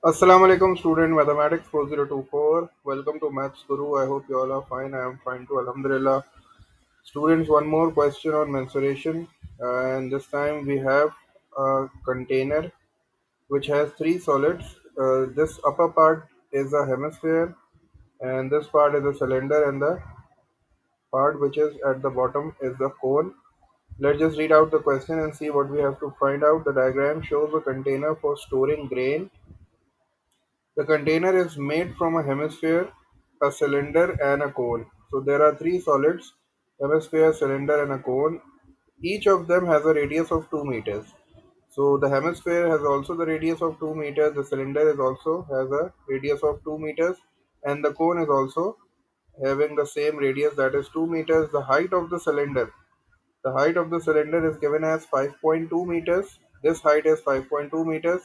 Assalamu alaikum student mathematics 4024. Welcome to Maths Guru. I hope you all are fine. I am fine too. Alhamdulillah. Students, one more question on mensuration. And this time we have a container which has three solids. This upper part is a hemisphere and this part is a cylinder and the part which is at the bottom is the cone. Let's just read out the question and see what we have to find out. The diagram shows a container for storing grain. The container is made from a hemisphere, a cylinder, and a cone. So there are three solids: hemisphere, cylinder, and a cone. Each of them has a radius of 2 meters. So the hemisphere has also the radius of 2 meters, the cylinder is also has a radius of 2 meters, and the cone is also having the same radius, that is 2 meters. The height of the cylinder is given as 5.2 meters. This height is 5.2 meters.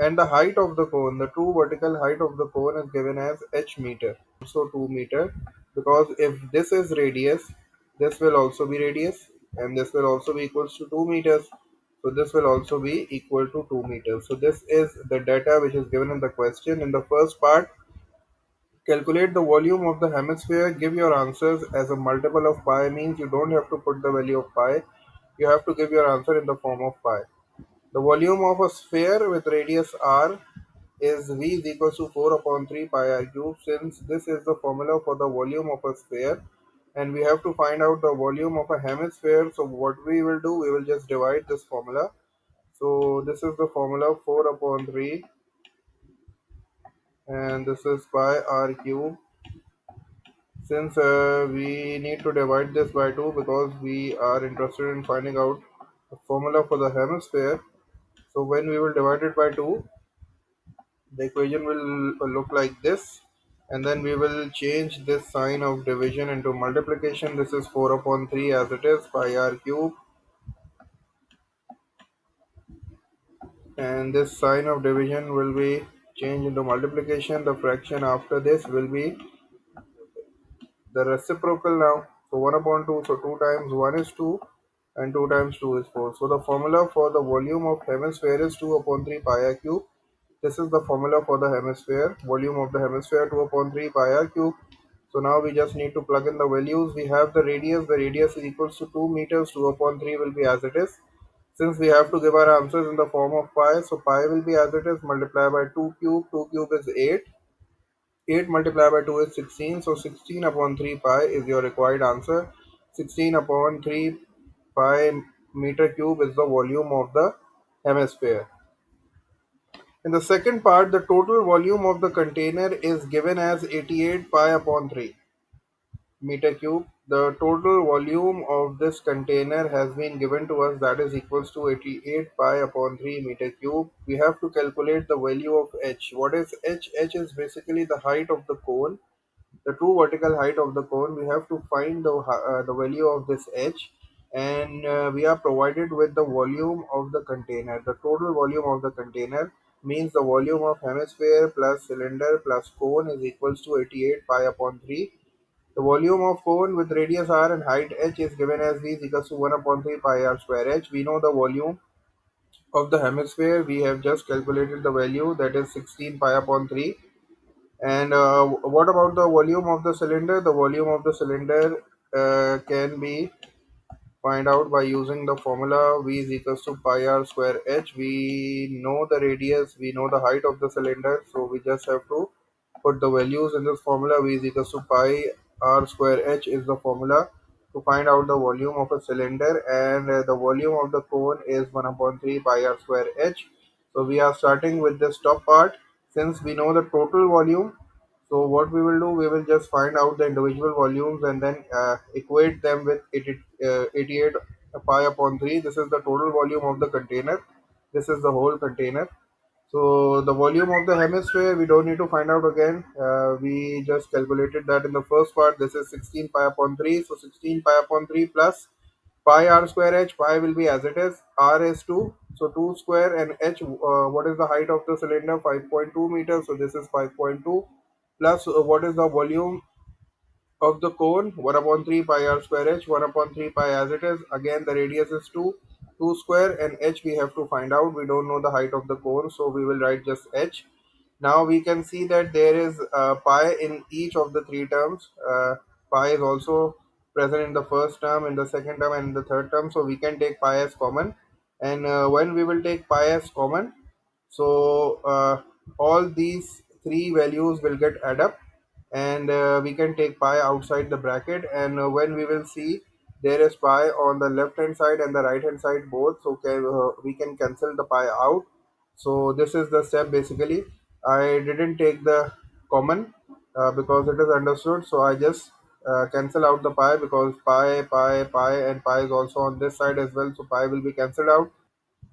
And the height of the cone, the true vertical height of the cone is given as h meter, also 2 meter, because if this is radius, this will also be radius, and this will also be equals to 2 meters. So this will also be equal to 2 meters. So this is the data which is given in the question. In the first part, calculate the volume of the hemisphere. Give your answers as a multiple of pi, means you don't have to put the value of pi. You have to give your answer in the form of pi. The volume of a sphere with radius r is V is equals to 4 upon 3 pi r cube. Since this is the formula for the volume of a sphere and we have to find out the volume of a hemisphere, so what we will do, we will just divide this formula. So this is the formula 4 upon 3 and this is pi r cube. Since we need to divide this by 2 because we are interested in finding out the formula for the hemisphere. So when we will divide it by 2, the equation will look like this, and then we will change this sign of division into multiplication. This is 4 upon 3 as it is pi r cube, and this sign of division will be changed into multiplication. The fraction after this will be the reciprocal now. So 1 upon 2, so 2 times 1 is 2 and 2 times 2 is 4. So the formula for the volume of hemisphere is 2 upon 3 pi r cube. This is the formula for the hemisphere, volume of the hemisphere 2 upon 3 pi r cube. So now we just need to plug in the values. We have the radius is equals to 2 meters, 2 upon 3 will be as it is. Since we have to give our answers in the form of pi, so pi will be as it is, multiply by 2 cube, 2 cube is 8. 8 multiplied by 2 is 16, so 16 upon 3 pi is your required answer. 16 upon 3 pi meter cube is the volume of the hemisphere. In the second part, the total volume of the container is given as 88 pi upon 3 meter cube. The total volume of this container has been given to us, that is equals to 88 pi upon 3 meter cube. We have to calculate the value of h. What is h? H is basically the height of the cone, the true vertical height of the cone. We have to find the value of this h, and we are provided with the volume of the container. The total volume of the container means the volume of hemisphere plus cylinder plus cone is equals to 88 pi upon 3. The volume of cone with radius r and height h is given as v is equals to 1 upon 3 pi r square h. We know the volume of the hemisphere. We have just calculated the value, that is 16 pi upon 3. And what about the volume of the cylinder? The volume of the cylinder can be find out by using the formula V is equals to pi r square h. We know the radius, we know the height of the cylinder, so we just have to put the values in this formula. V is equals to pi r square h is the formula to find out the volume of a cylinder, and the volume of the cone is 1 upon 3 pi r square h. So we are starting with this top part. Since we know the total volume, so what we will do, we will just find out the individual volumes and then equate them with 88 pi upon 3. This is the total volume of the container. This is the whole container. So the volume of the hemisphere, we don't need to find out again. We just calculated that in the first part. This is 16 pi upon 3. So 16 pi upon 3 plus pi r square h. Pi will be as it is. R is 2. So 2 square, and h, what is the height of the cylinder? 5.2 meters. So this is 5.2 plus what is the volume of the cone? 1 upon 3 pi r square h. 1 upon 3 pi as it is. Again the radius is 2. 2 square, and h we have to find out. We don't know the height of the cone, so we will write just h. Now we can see that there is pi in each of the three terms. Pi is also present in the first term, in the second term, and in the third term. So we can take pi as common. And when we will take pi as common, so all these three values will get add up, and we can take pi outside the bracket. And when we will see there is pi on the left hand side and the right hand side both, so we can cancel the pi out. So this is the step basically. I didn't take the common because it is understood, so I just cancel out the pi, because pi and pi is also on this side as well, so pi will be cancelled out.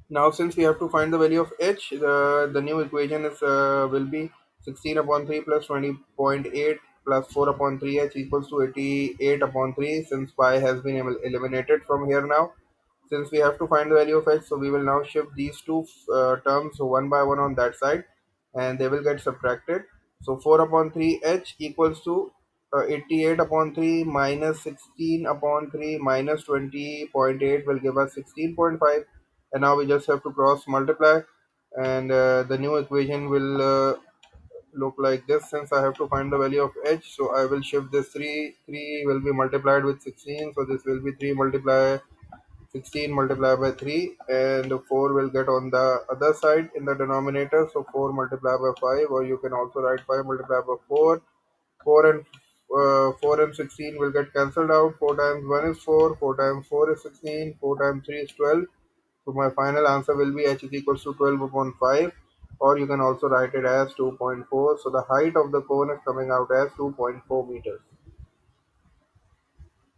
Now, since we have to find the value of h, the new equation is will be 16 upon 3 plus 20.8 plus 4 upon 3h equals to 88 upon 3, since pi has been eliminated from here now. Since we have to find the value of h, so we will now shift these two terms one by one on that side, and they will get subtracted. So 4 upon 3h equals to 88 upon 3 minus 16 upon 3 minus 20.8 will give us 16.5. And now we just have to cross multiply, and the new equation will look like this. Since I have to find the value of h, so I will shift this 3 will be multiplied with 16, so this will be 3 multiply 16 multiplied by 3, and 4 will get on the other side in the denominator, so 4 multiplied by 5, or you can also write 5 multiplied by 4. 4 and 16 will get cancelled out. 4 times 1 is 4, 4 times 4 is 16, 4 times 3 is 12. So my final answer will be h is equals to 12 upon 5, or you can also write it as 2.4. So the height of the cone is coming out as 2.4 meters.